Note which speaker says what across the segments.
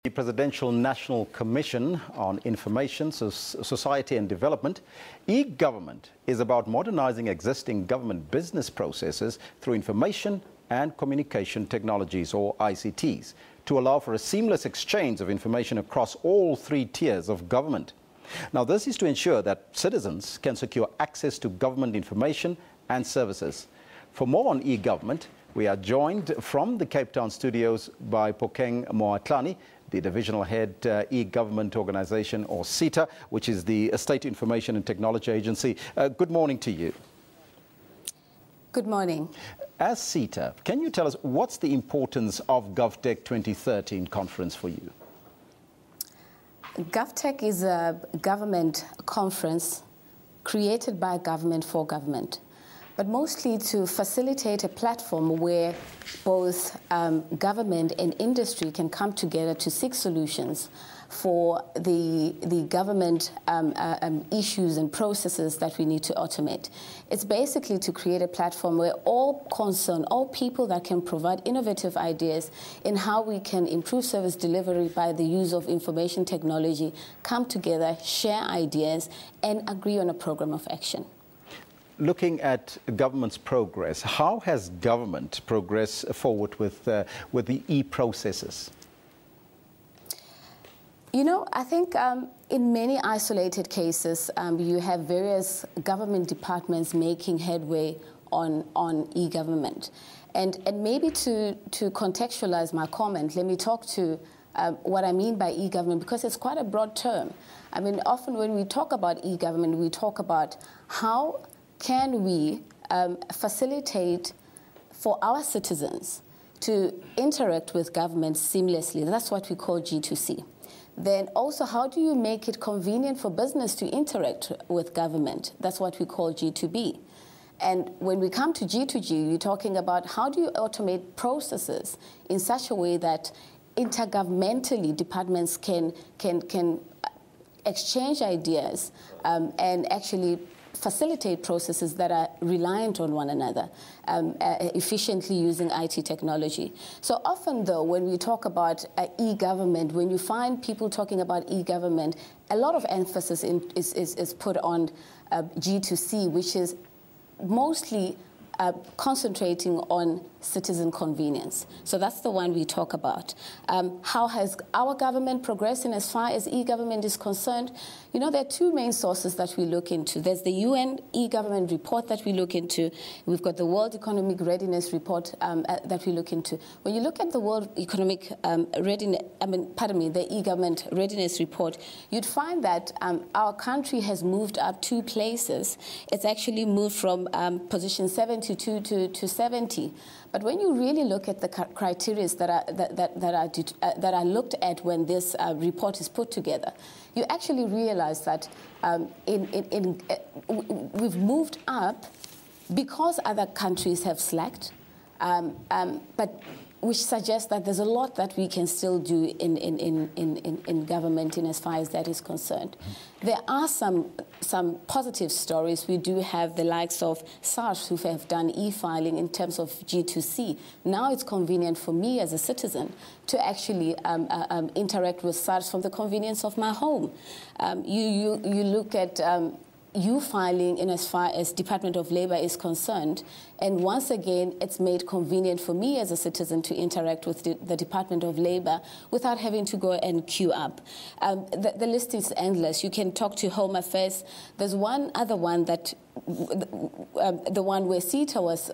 Speaker 1: The Presidential National Commission on Information, Society and Development, e-government is about modernizing existing government business processes through information and communication technologies, or ICTs, to allow for a seamless exchange of information across all three tiers of government. Now, this is to ensure that citizens can secure access to government information and services. For more on e-government, we are joined from the Cape Town studios by Phokeng Mohatlane, the Divisional Head e-government organization, or SITA, which is the State Information and Technology Agency. Good morning to you.
Speaker 2: Good morning.
Speaker 1: As SITA, can you tell us what's the importance of Gov Tech 2013 conference for you?
Speaker 2: Gov Tech is a government conference created by government for government, but mostly to facilitate a platform where both government and industry can come together to seek solutions for the government issues and processes that we need to automate. It's basically to create a platform where all concerned, all people that can provide innovative ideas in how we can improve service delivery by the use of information technology come together, share ideas, and agree on a program of action.
Speaker 1: Looking at government's progress, how has government progressed forward with the e-processes?
Speaker 2: You know, I think in many isolated cases, you have various government departments making headway on e-government. And maybe to contextualize my comment, let me talk to what I mean by e-government, because it's quite a broad term. I mean, often when we talk about e-government, we talk about how can we facilitate for our citizens to interact with government seamlessly? That's what we call G2C. Then also, how do you make it convenient for business to interact with government? That's what we call G2B. And when we come to G2G, you're talking about how do you automate processes in such a way that intergovernmentally departments can exchange ideas and actually facilitate processes that are reliant on one another, efficiently using IT technology. So often, though, when we talk about e-government, when you find people talking about e-government, a lot of emphasis is put on G2C, which is mostly concentrating on citizen convenience. So that's the one we talk about. How has our government progressed in as far as e-government is concerned? You know, there are two main sources that we look into. There's the UN e-government report that we look into. We've got the World Economic Readiness report that we look into. When you look at the World Economic Readiness, the e-government readiness report, you'd find that our country has moved up 2 places. It's actually moved from position 72 to 70. But when you really look at the criteria that are looked at when this report is put together, you actually realize that we've moved up because other countries have slacked, but which suggests that there's a lot that we can still do in government in as far as that is concerned. There are some positive stories. We do have the likes of SARS who have done e-filing in terms of G2C. Now it's convenient for me as a citizen to actually interact with SARS from the convenience of my home. You look at filing in as far as Department of Labor is concerned, and once again it's made convenient for me as a citizen to interact with the Department of Labor without having to go and queue up. The list is endless. You can talk to Home Affairs. There's one other one that the one where SITA was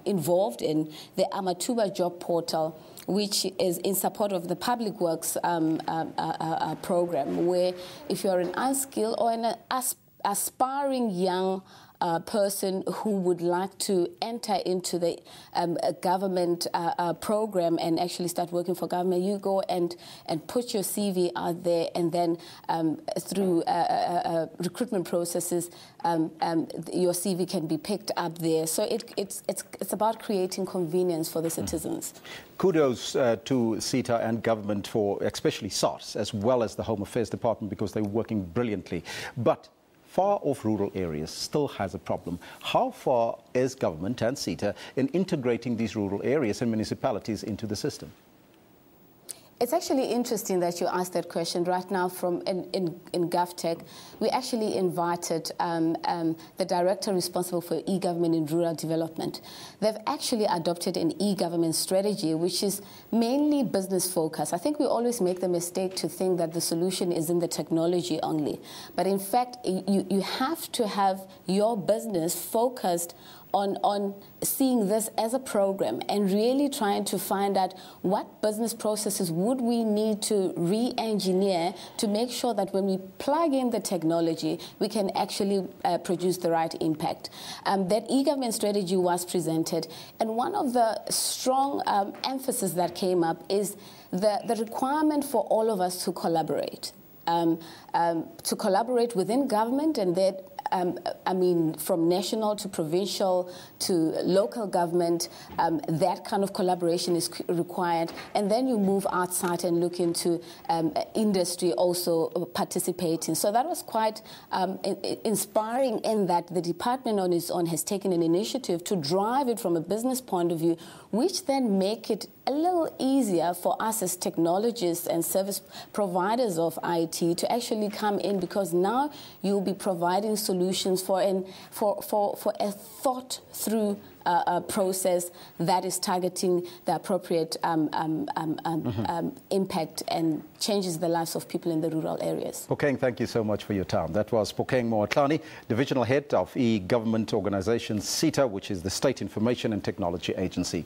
Speaker 2: involved in, the Amatuba job portal, which is in support of the Public Works program, where if you're an unskilled or an aspiring young person who would like to enter into the government program and actually start working for government, you go and put your CV out there, and then through recruitment processes, your CV can be picked up there. So it's about creating convenience for the citizens.
Speaker 1: Kudos to SITA and government for especially SARS as well as the Home Affairs Department, because they're working brilliantly. But far-off rural areas still has a problem. How far is government and SITA in integrating these rural areas and municipalities into the system?
Speaker 2: It's actually interesting that you asked that question. Right now, in Gov Tech, we actually invited the director responsible for e-government in rural development. They've actually adopted an e-government strategy, which is mainly business focused. I think we always make the mistake to think that the solution is in the technology only. But in fact, you have to have your business focused on seeing this as a program and really trying to find out what business processes would we need to re-engineer to make sure that when we plug in the technology, we can actually produce the right impact. That e-government strategy was presented, and one of the strong emphasis that came up is the requirement for all of us to collaborate. To collaborate within government, and that I mean, from national to provincial to local government, that kind of collaboration is required. And then you move outside and look into industry also participating. So that was quite inspiring in that the department on its own has taken an initiative to drive it from a business point of view, which then make it a little easier for us as technologists and service providers of IT to actually come in, because now you'll be providing solutions for a thought-through process that is targeting the appropriate impact and changes the lives of people in the rural areas.
Speaker 1: Phokeng, thank you so much for your time. That was Phokeng Mohatlane, Divisional Head of e-Government Organization SITA, which is the State Information and Technology Agency.